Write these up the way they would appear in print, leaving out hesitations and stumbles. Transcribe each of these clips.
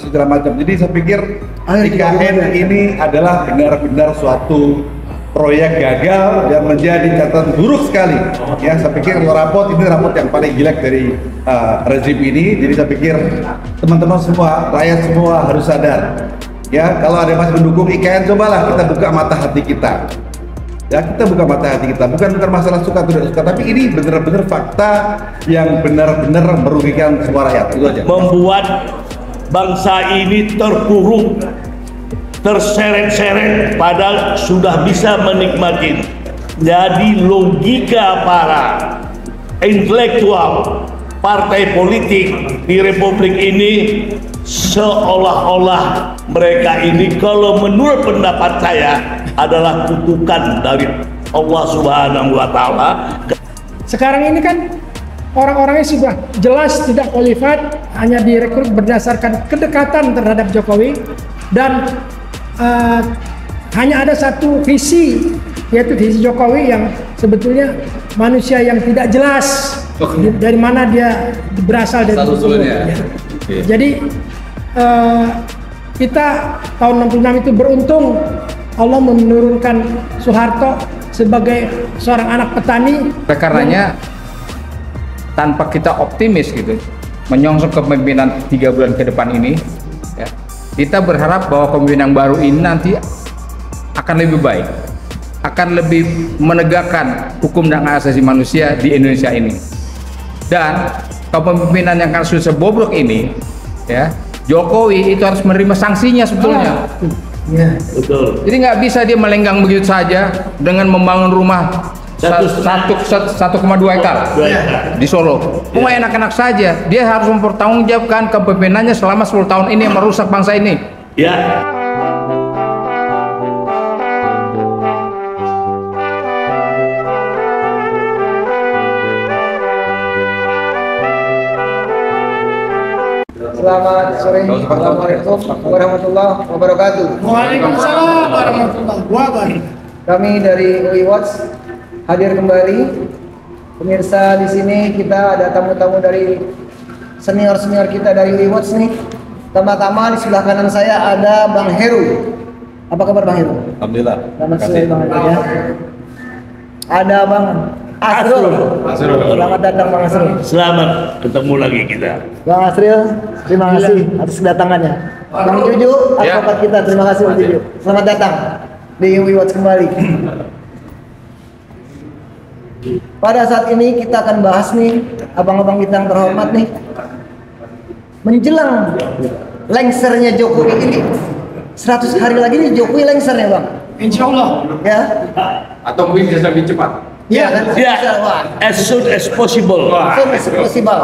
segala macam. Jadi saya pikir IKN ini adalah benar-benar suatu proyek gagal dan menjadi catatan buruk sekali. Ya, saya pikir rapot ini rapot yang paling jelek dari rezim ini. Jadi saya pikir teman-teman semua, rakyat semua harus sadar. Ya, kalau ada yang masih mendukung IKN, cobalah kita buka mata hati kita. Ya, kita buka mata hati kita. Bukan masalah suka atau tidak suka, tapi ini benar-benar fakta yang benar-benar merugikan semua rakyat. Itu aja. Membuat bangsa ini terpuruk, terseret-seret, padahal sudah bisa menikmati. Jadi logika para intelektual partai politik di Republik ini seolah-olah mereka ini, kalau menurut pendapat saya, adalah kutukan dari Allah Subhanahu wa Ta'ala. Sekarang ini kan orang-orangnya sudah jelas tidak qualified, hanya direkrut berdasarkan kedekatan terhadap Jokowi, dan hanya ada satu visi, yaitu visi Jokowi yang sebetulnya manusia yang tidak jelas dari mana dia berasal dari ya. Jadi kita tahun 66 itu beruntung Allah menurunkan Soeharto sebagai seorang anak petani. Karenanya tanpa kita optimis gitu menyongsong kepemimpinan 3 bulan ke depan ini, ya, kita berharap bahwa kepemimpinan baru ini nanti akan lebih baik, akan lebih menegakkan hukum dan hak asasi manusia di Indonesia ini. Dan kepemimpinan yang kan sudah bobrok ini, ya, Jokowi itu harus menerima sanksinya sebetulnya. Ya. Betul. Jadi nggak bisa dia melenggang begitu saja dengan membangun rumah 1,2 hektar di Solo. Mau enak-enak saja, dia harus mempertanggungjawabkan kepemimpinannya selama 10 tahun ini yang merusak bangsa ini. Ya. Selamat sore, Assalamualaikum warahmatullahi wabarakatuh. Waalaikumsalam warahmatullahi wabarakatuh. Kami dari UI Watch hadir kembali. Pemirsa, di sini kita ada tamu-tamu dari senior-senior kita dari UI Watch nih. Pertama-tama di sebelah kanan saya ada Bang Heru. Apa kabar Bang Heru? Alhamdulillah. Selamat sore Bang Heru ya. Ada Bang Asrul. Selamat datang Bang Asrul. Selamat ketemu lagi kita. Bang Asril, terima kasih atas kedatangannya. Bang Juju, advokat kita, terima kasih Bang Juju. Selamat datang di UI Watch kembali. Pada saat ini kita akan bahas nih, abang-abang kita yang terhormat nih, menjelang lengsernya Jokowi ini. 100 hari lagi nih Jokowi lengser ya Bang? Insya Allah. Ya? Atau mungkin bisa lebih cepat. Ya kan? Ya, as soon as possible. As possible.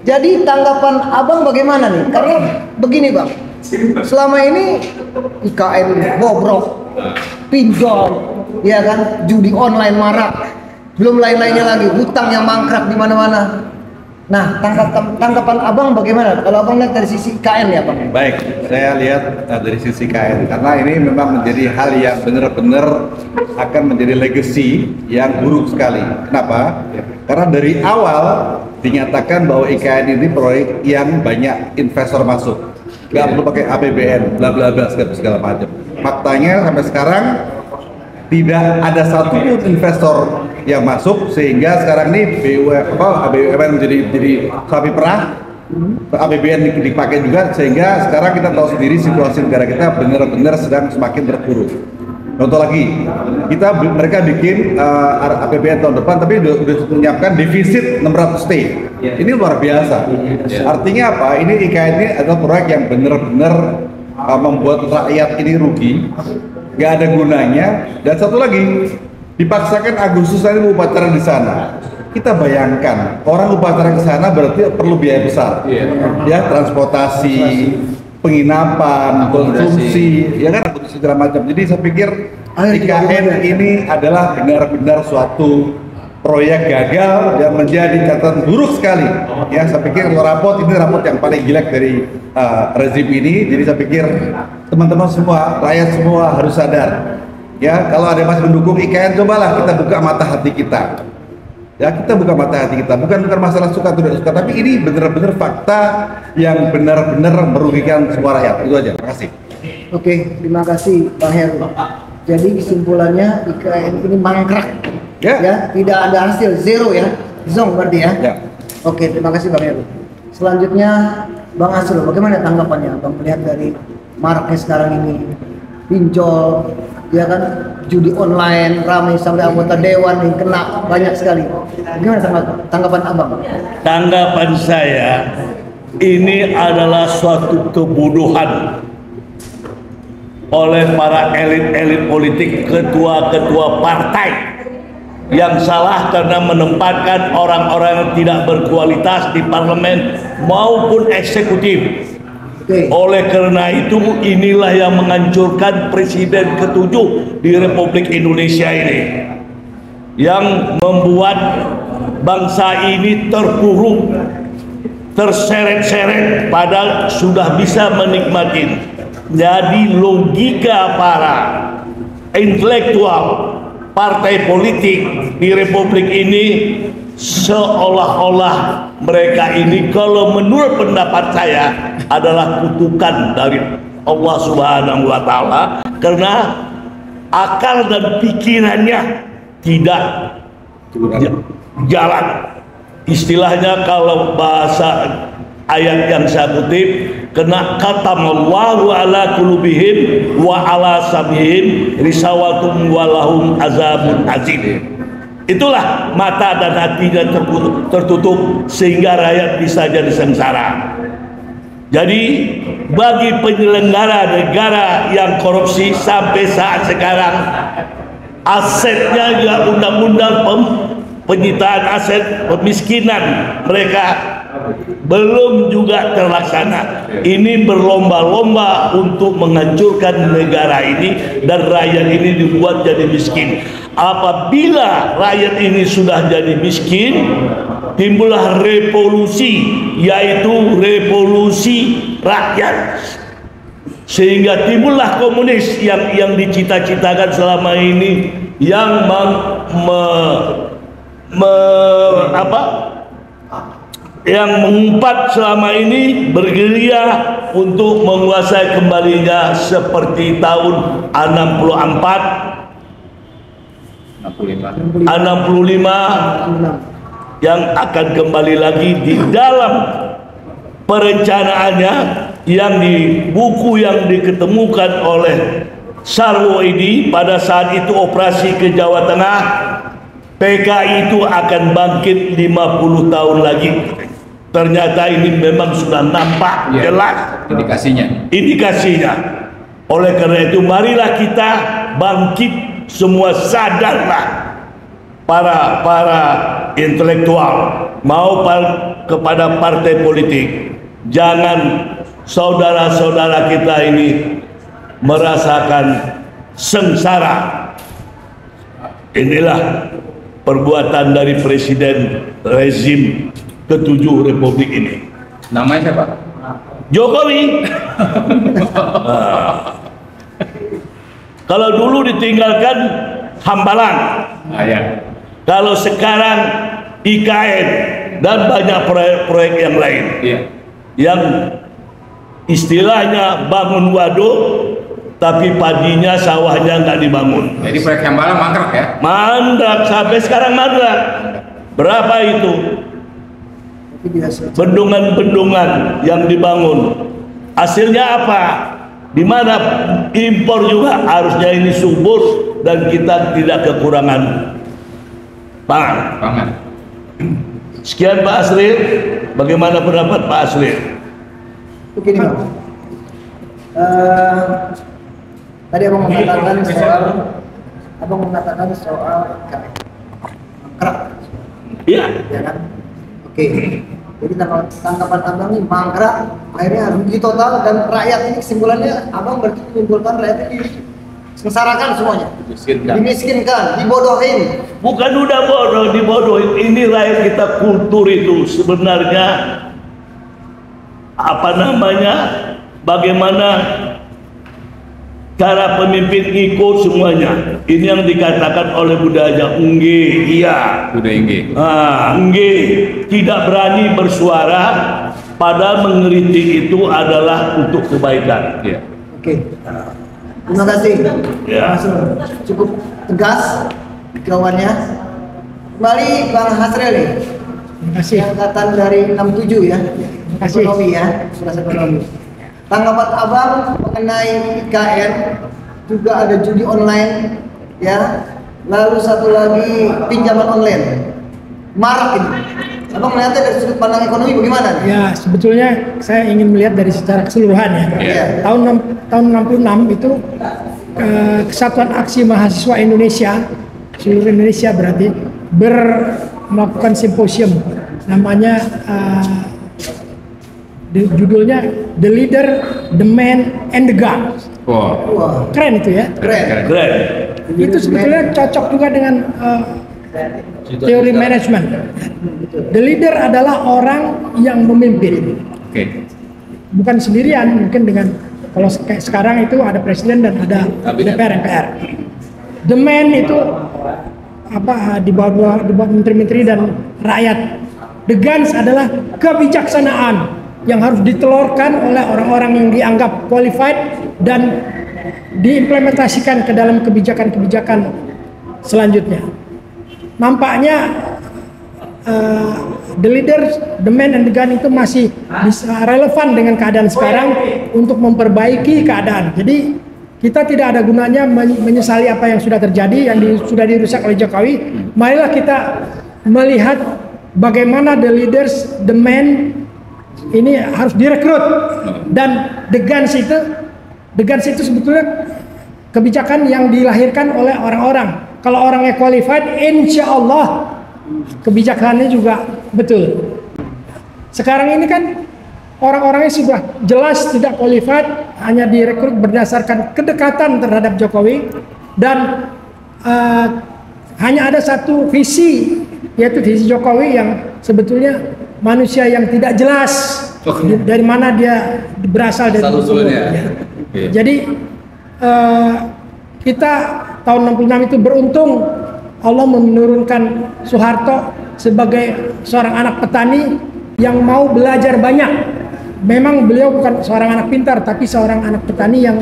Jadi tanggapan abang bagaimana nih? Karena begini Bang, selama ini IKN bobrok, pinjol, ya kan, judi online marak, belum lain-lainnya lagi, hutang yang mangkrak di mana-mana. Nah, tanggapan abang bagaimana? Kalau abang lihat dari sisi IKN ya Bang? Baik, saya lihat dari sisi IKN karena ini memang menjadi hal yang benar-benar akan menjadi legacy yang buruk sekali. Kenapa? Karena dari awal dinyatakan bahwa IKN ini proyek yang banyak investor masuk, nggak perlu pakai APBN, bla bla bla segala macam. Faktanya sampai sekarang tidak ada satupun investor yang masuk, sehingga sekarang ini ABUMN menjadi sapi perah, APBN dipakai juga, sehingga sekarang kita tahu sendiri situasi negara kita benar-benar sedang semakin terpuruk. Contoh lagi, mereka bikin APBN tahun depan, tapi sudah menyiapkan defisit 600 T. Ini luar biasa. Artinya apa? Ini IKN ini adalah proyek yang benar-benar membuat rakyat ini rugi, nggak ada gunanya. Dan satu lagi, dipaksakan Agustus ini upacara di sana. Kita bayangkan orang upacara ke sana berarti perlu biaya besar, ya, transportasi, penginapan, konsumsi, ya kan, segala macam. Jadi saya pikir IKN ini adalah benar-benar suatu proyek gagal dan menjadi catatan buruk sekali. Ya, saya pikir rapot ini rapot yang paling jelek dari rezim ini. Jadi saya pikir teman-teman semua, rakyat semua harus sadar. Ya, kalau ada yang masih mendukung IKN, cobalah kita buka mata hati kita. Ya, kita buka mata hati kita, bukan masalah suka atau tidak suka, tapi ini benar-benar fakta yang benar-benar merugikan semua rakyat. Itu aja. Terima kasih. Oke, terima kasih Bang Heru. Jadi kesimpulannya IKN ini mangkrak, ya, tidak ada hasil, zero ya, zong berarti ya. Ya. Oke, terima kasih Bang Heru. Selanjutnya Bang Asrul, bagaimana tanggapannya Bang melihat dari market sekarang ini, pinjol, ya kan, judi online ramai sampai anggota dewan yang kena banyak sekali. Bagaimana tanggapan Abang? Tanggapan saya, ini adalah suatu kebodohan oleh para elit-elit politik, ketua-ketua partai yang salah karena menempatkan orang-orang yang tidak berkualitas di parlemen maupun eksekutif. Oleh karena itu, inilah yang menghancurkan Presiden ke-7 di Republik Indonesia ini, yang membuat bangsa ini terpuruk, terseret-seret padahal sudah bisa menikmati. Jadi logika para intelektual partai politik di Republik ini seolah-olah mereka ini, kalau menurut pendapat saya, adalah kutukan dari Allah Subhanahu wa Ta'ala, karena akal dan pikirannya tidak jalan. Istilahnya kalau bahasa ayat yang saya kutip, kena khatamallahu ala qulubihim wa ala sam'ihim risawatum walahum azabun azim. Itulah mata dan hatinya tertutup sehingga rakyat bisa jadi sengsara. Jadi bagi penyelenggara negara yang korupsi sampai saat sekarang, asetnya juga undang-undang penyitaan aset pemiskinan mereka belum juga terlaksana. Ini berlomba-lomba untuk menghancurkan negara ini dan rakyat ini dibuat jadi miskin. Apabila rakyat ini sudah jadi miskin, timbullah revolusi, yaitu revolusi rakyat, sehingga timbullah komunis yang dicita-citakan selama ini, yang yang mengumpat selama ini, bergerilya untuk menguasai kembalinya seperti tahun 65 yang akan kembali lagi di dalam perencanaannya, yang di buku yang diketemukan oleh Sarwoidi pada saat itu operasi ke Jawa Tengah. PKI itu akan bangkit 50 tahun lagi. Ternyata ini memang sudah nampak jelas indikasinya. Oleh karena itu, marilah kita bangkit semua, sadarlah para intelektual mau kepada partai politik, jangan saudara-saudara kita ini merasakan sengsara. Inilah perbuatan dari Presiden rezim ke-7 Republik ini. Namanya siapa? Jokowi. Kalau dulu ditinggalkan Hambalang, kalau sekarang IKN dan banyak proyek-proyek yang lain, yang istilahnya bangun waduk, tapi padinya, sawahnya nggak dibangun. Jadi proyek Hambalang mangkrak ya? Mandrak, sampai sekarang mandrak. Berapa itu? Bendungan-bendungan yang dibangun. Hasilnya apa? Di mana impor juga harusnya ini subur dan kita tidak kekurangan pangan. Sekian Pak Asril, bagaimana pendapat Pak Asril? Begini Bang, tadi abang mengatakan soal mangkrak, ya kan? Oke. Jadi tanggapan abang ini mangkrak, akhirnya rugi total, dan rakyat ini kesimpulannya abang berarti menyimpulkan rakyat ini sengsarakan semuanya, dimiskinkan, dibodohin. Bukan udah bodoh, dibodohin. Ini rakyat kita, kultur itu sebenarnya bagaimana cara pemimpin ikut semuanya. Ini yang dikatakan oleh budaya Engge, iya. Udah Engge. Engge tidak berani bersuara, padahal mengkritik itu adalah untuk kebaikan. Iya. Oke. Terima kasih. Ya. Cukup tegas jawabannya. Kembali Bang Hasril nih. Terima kasih. Angkatan dari 67 ya. kasih. Ekonomi ya, sudah ekonomi. Tanggapan Abang mengenai IKN, juga ada judi online ya. Lalu satu lagi pinjaman online. Marak ini. Abang melihatnya dari sudut pandang ekonomi bagaimana? Ya, sebetulnya saya ingin melihat dari secara keseluruhan ya. Iya. Tahun 66 itu Kesatuan Aksi Mahasiswa Indonesia, seluruh Indonesia berarti melakukan simposium namanya judulnya The Leader, The Man, and the Gun. Wow. Wah, Keren itu ya. keren. Keren. Itu sebetulnya cocok juga dengan teori manajemen. The leader adalah orang yang memimpin, Oke. bukan sendirian. Mungkin dengan kalau kayak sekarang itu ada presiden dan ada DPR, MPR. The man itu di bawah menteri-menteri dan rakyat. The guns adalah kebijaksanaan yang harus ditelurkan oleh orang-orang yang dianggap qualified dan diimplementasikan ke dalam kebijakan-kebijakan selanjutnya. Nampaknya the leader, the man and the gun itu masih bisa relevan dengan keadaan sekarang untuk memperbaiki keadaan. Jadi kita tidak ada gunanya menyesali apa yang sudah terjadi, yang sudah dirusak oleh Jokowi. Marilah kita melihat bagaimana the leaders, the men ini harus direkrut, dan the guns itu sebetulnya kebijakan yang dilahirkan oleh orang-orang. Kalau orangnya qualified, insya Allah kebijakannya juga betul. Sekarang ini kan orang-orangnya sudah jelas tidak qualified, hanya direkrut berdasarkan kedekatan terhadap Jokowi, dan hanya ada satu visi, yaitu visi Jokowi yang sebetulnya manusia yang tidak jelas dari mana dia berasal dari ya. Jadi kita tahun 66 itu beruntung Allah menurunkan Soeharto sebagai seorang anak petani yang mau belajar banyak. Memang beliau bukan seorang anak pintar, tapi seorang anak petani yang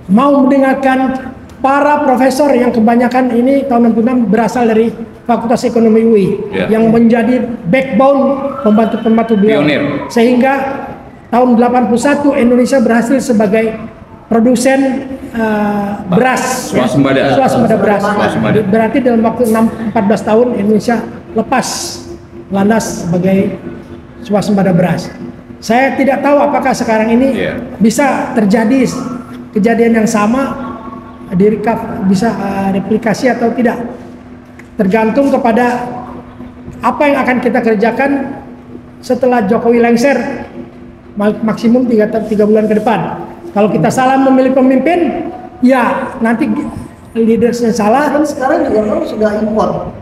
mau mendengarkan para profesor yang kebanyakan ini tahun 66 berasal dari Fakultas Ekonomi UI yang menjadi backbone pembantu-pembantu beliau. Pionir. Sehingga tahun 81 Indonesia berhasil sebagai produsen beras, swasembada beras. Berarti dalam waktu 14 tahun Indonesia lepas landas sebagai swasembada beras. Saya tidak tahu apakah sekarang ini bisa terjadi kejadian yang sama, bisa replikasi atau tidak. Tergantung kepada apa yang akan kita kerjakan setelah Jokowi lengser, maksimum 3 bulan ke depan. Kalau kita salah memilih pemimpin, ya nanti leadersnya salah. Kan sekarang juga orang sudah impor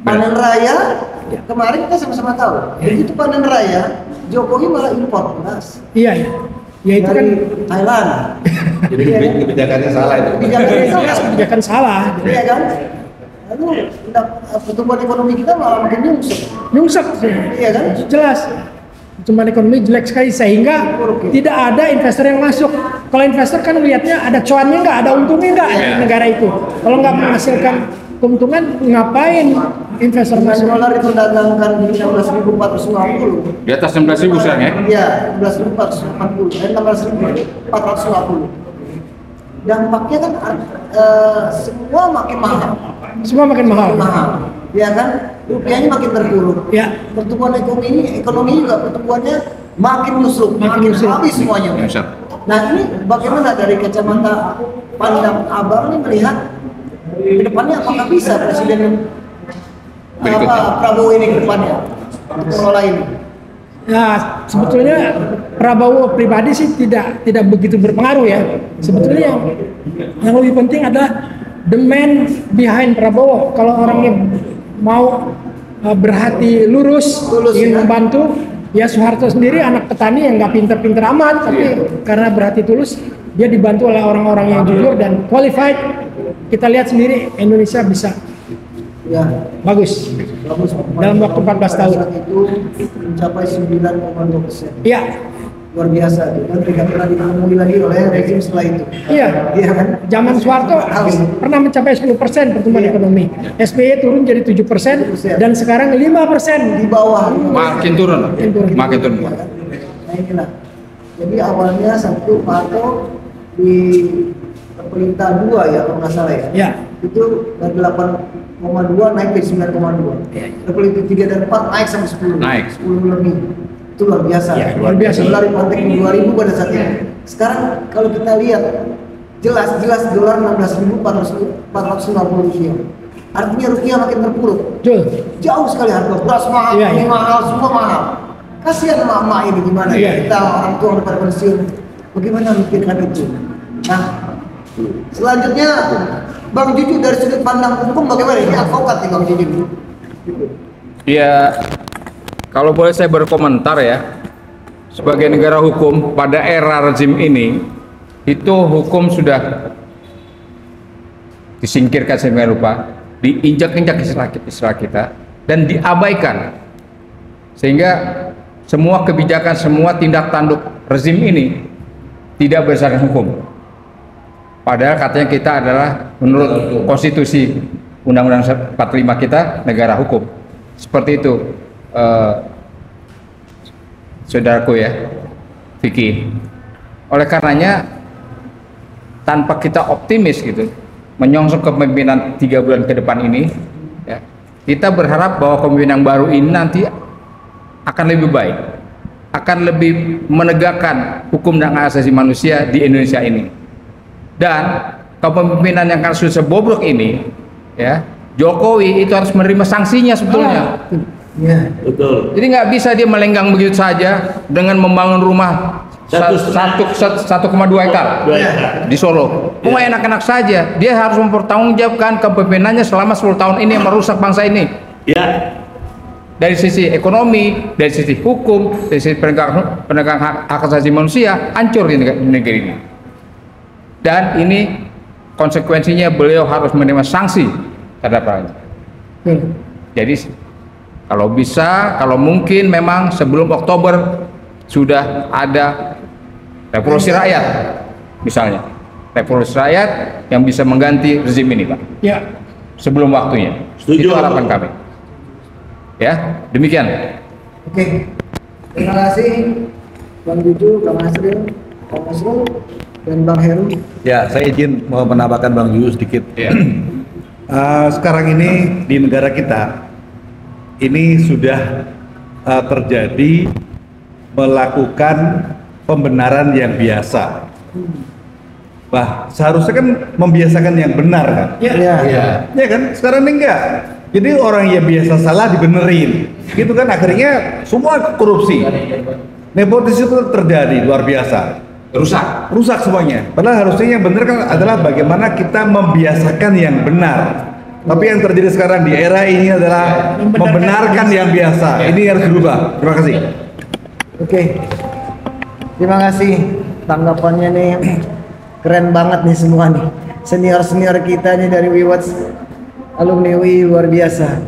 panen raya. Kemarin kita sama-sama tahu, begitu panen raya, Jokowi malah impor beras. Iya, ya itu kan Thailand. Jadi kebijakannya salah itu. kebijakan salah. Iya kan? Lalu pertumbuhan ekonomi kita malah makin Nyungsep, iya kan? jelas. Pertumbuhan ekonomi jelek sekali sehingga tidak ada investor yang masuk. Kalau investor kan lihatnya ada cuannya nggak, ada untungnya nggak negara itu. Kalau nggak menghasilkan keuntungan, ngapain investor masuk? Dolar diperdagangkan di 16.450. Di atas 16.000 sekarang ya? Iya, 16.440, 16.450. Dampaknya kan semua makin mahal. Semua makin mahal. Ya kan? Rupiahnya makin terpuruk. Ya. Pertumbuhan ekonomi juga pertumbuhannya makin nyusruk, makin habis semuanya. Nah, ini bagaimana dari kacamata pandang Abang ini melihat ke depannya apakah bisa Presiden Prabowo ini ke depannya mengelola ini? Ya, sebetulnya Prabowo pribadi sih tidak begitu berpengaruh ya. Sebetulnya yang lebih penting adalah the man behind Prabowo. Kalau orangnya mau berhati lurus, ingin membantu, Ya Soeharto sendiri anak petani yang nggak pinter-pinter amat, tapi karena berhati tulus, dia dibantu oleh orang-orang yang jujur dan qualified. Kita lihat sendiri Indonesia bisa Ya, bagus bagus. dalam waktu 14 tahun. Saat itu mencapai 9,2%. Iya, Luar biasa. Dan tidak pernah ditemui lagi oleh rezim setelah itu. iya. Iya kan? Zaman Soeharto pernah mencapai 10% pertumbuhan ekonomi. SBY turun jadi 7% dan sekarang 5%. Di bawah. Makin turun. Makin turun. Ya kan? Nah inilah. Jadi awalnya satu Pak Harto di perintah 2 ya kalau nggak salah ya. Ya. Itu dari 8,2 naik ke 9,2. Perintah 3 dan 4 naik sampai 10. Naik. 10 lebih. Itu luar biasa. Ya, luar biasa. Dolar dipantek 2.000 pada saat itu. Sekarang kalau kita lihat jelas dolar 16.450 rupiah. Artinya rupiah makin terpuruk. Betul. Jauh sekali harga beras mahal, Iya, ini iya. mahal, semua mahal. Kasihan emak-emak ini gimana Iya, ya kita orang tua udah pada pensiun. Bagaimana memikirkan itu? Nah, selanjutnya Bang Juju dari sudut pandang hukum bagaimana? Ini advokat nih Bang Juju. Ya, kalau boleh saya berkomentar ya, sebagai negara hukum pada era rezim ini, itu hukum sudah disingkirkan sedemikian rupa, diinjak-injak istilah kita, dan diabaikan, sehingga semua kebijakan, semua tindak tanduk rezim ini tidak berdasarkan hukum. Padahal katanya kita adalah menurut konstitusi Undang-Undang 45 kita negara hukum. Seperti itu, saudaraku ya, Vicky. Oleh karenanya, tanpa kita optimis gitu, menyongsong kepemimpinan 3 bulan ke depan ini, ya, kita berharap bahwa kepemimpinan baru ini nanti akan lebih baik, akan lebih menegakkan hukum dan hak asasi manusia di Indonesia ini. Dan kepemimpinan yang kan sudah bobrok ini, ya, Jokowi itu harus menerima sanksinya sebetulnya. Ya. Betul. Jadi nggak bisa dia melenggang begitu saja dengan membangun rumah 1,2 hektar 2 hektar. di Solo. Mau enak-enak saja, dia harus mempertanggungjawabkan kepemimpinannya selama 10 tahun ini yang merusak bangsa ini. Ya. Dari sisi ekonomi, dari sisi hukum, dari sisi penegakan hak asasi manusia, hancur di negeri ini. Dan ini konsekuensinya beliau harus menerima sanksi terhadap rakyat. Jadi kalau bisa, kalau mungkin memang sebelum Oktober sudah ada revolusi rakyat, misalnya revolusi rakyat yang bisa mengganti rezim ini, Pak. Ya. Sebelum waktunya. Setuju. Itu harapan kami. Ya, demikian. Oke. Terima kasih Bang Juju, Bang Asril, Bang Asrul, dan Bang Heru. Ya, saya izin mau menambahkan Bang Juju sedikit. Ya. Sekarang ini di negara kita ini sudah terjadi melakukan pembenaran yang biasa. Seharusnya kan membiasakan yang benar kan? Ya. Ya kan? Sekarang ini enggak. Jadi orang yang biasa salah dibenerin. Gitu kan akhirnya semua korupsi. Nepotisme itu terjadi luar biasa. Rusak semuanya. Padahal harusnya yang benar kan adalah bagaimana kita membiasakan yang benar. Tapi yang terjadi sekarang di era ini adalah membenarkan yang biasa. Ini harus berubah. Terima kasih. Oke. Terima kasih. Tanggapannya nih keren banget nih semua nih. Senior-senior kita nih dari WeWatch, alumni UI luar biasa.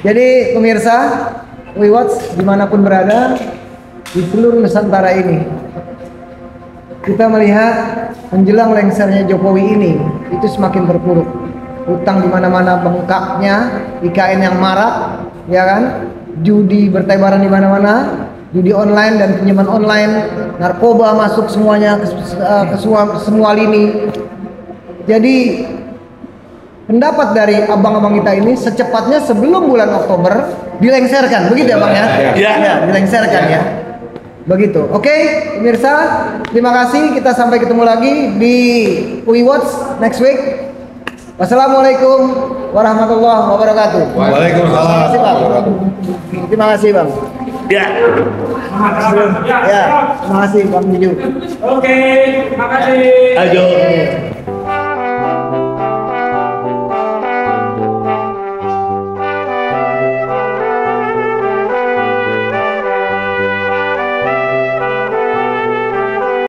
Jadi pemirsa WeWatch dimanapun berada di seluruh Nusantara ini, kita melihat menjelang lengsernya Jokowi ini itu semakin terpuruk. Utang di mana-mana bengkaknya, IKN yang marak, ya kan? Judi bertebaran di mana-mana, judi online dan pinjaman online, narkoba masuk semuanya ke semua lini. Jadi pendapat dari abang-abang kita ini secepatnya sebelum bulan Oktober dilengserkan, begitu ya Bang ya? Ya. Ya, dilengserkan ya. Begitu. Oke, pemirsa, terima kasih. Kita sampai ketemu lagi di WeWatch next week. Wassalamualaikum warahmatullahi wabarakatuh. Waalaikumsalam. Terima kasih Bang. Ya. Ya, terima kasih Bang Juju. Oke, makasih. Ayo.